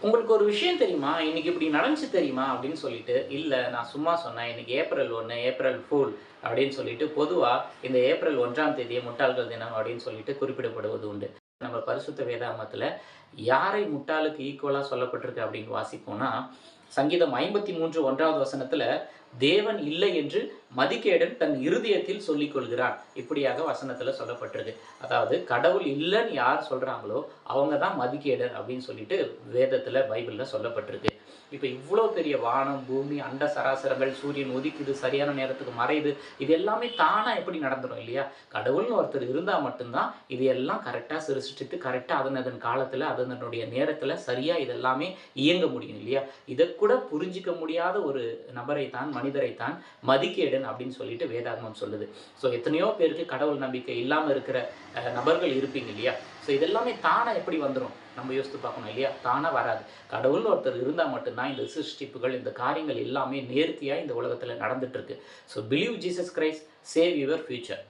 உங்களுக்கு ஒரு விஷயம் தெரியுமா? இன்னைக்கு இப்படி நடந்துச்சு தெரியுமா? அப்படின்னு சொல்லிட்டு, இல்ல நான் சும்மா சொன்னேன். இன்னைக்கு ஏப்ரல் 1 ஏப்ரல் ஃபூல் அப்படின்னு சொல்லிட்டு, பொதுவா இந்த ஏப்ரல் 1ஆம் தேதிய முட்டாள்கள் தினம் அப்படின்னு சொல்லிட்டு குறிப்பிடப்படுவது உண்டு. நம்ம பரிசுத்த வேதாகமத்துல யாரை முட்டாளுக்கு ஈக்குவலா சொல்லப்பட்டிருக்கு அப்படின்னு வாசிப்போம்னா, சங்கீதம் 53 1வது வசனத்துல, தேவன் இல்லை என்று மதிகேடன் தன் இருதயத்தில் சொல்லிக் கொள்கிறான். இப்படியாக வசனத்துல சொல்லப்பட்டிருக்கு. அதாவது கடவுள் இல்லன்னு யார் சொல்றாங்களோ, அவங்க தான் மதிகேடர் அப்படின்னு சொல்லிட்டு வேதத்துல பைபிள்ல சொல்லப்பட்டிருக்கு. இப்ப இவ்ளோ பெரிய வானம், பூமி, அண்ட சராசரங்கள், சூரியன் உதிக்குது, சரியான நேரத்துக்கு மறையுது. இது எல்லாமே தானா எப்படி நடந்துரும் இல்லையா? கடவுள்னு ஒருத்தர் இருந்தா மட்டும் தான் இது எல்லாம் கரெக்ட்டா சிருஷ்டித்து, கரெக்ட்டா அதன் காலத்துல, அதனுடைய நேரத்துல சரியா இது எல்லாமே இயங்க முடியும் இல்லையா? இதக்கூட புரிஞ்சுக்க முடியாத ஒரு நபரை தான், மனிதரை தான் மதிகேடன் அப்படின்னு சொல்லிட்டு வேதாகமம் சொல்லுது. ஸோ எத்தனையோ பேருக்கு கடவுள் நம்பிக்கை இல்லாம இருக்கிற நபர்கள் இருப்பீங்க இல்லையா? ஸோ இதெல்லாமே தானா எப்படி வந்துரும்? நம்ம யோசித்து பார்க்கணும் இல்லையா? தானா வராது. கடவுள்னு ஒருத்தர் இருந்தா மட்டும் தான் இந்த சிருஷ்டிப்புகள், இந்த காரியங்கள் எல்லாமே நேர்த்தியா இந்த உலகத்துல நடந்துட்டு இருக்கு. So believe Jesus Christ, save your future.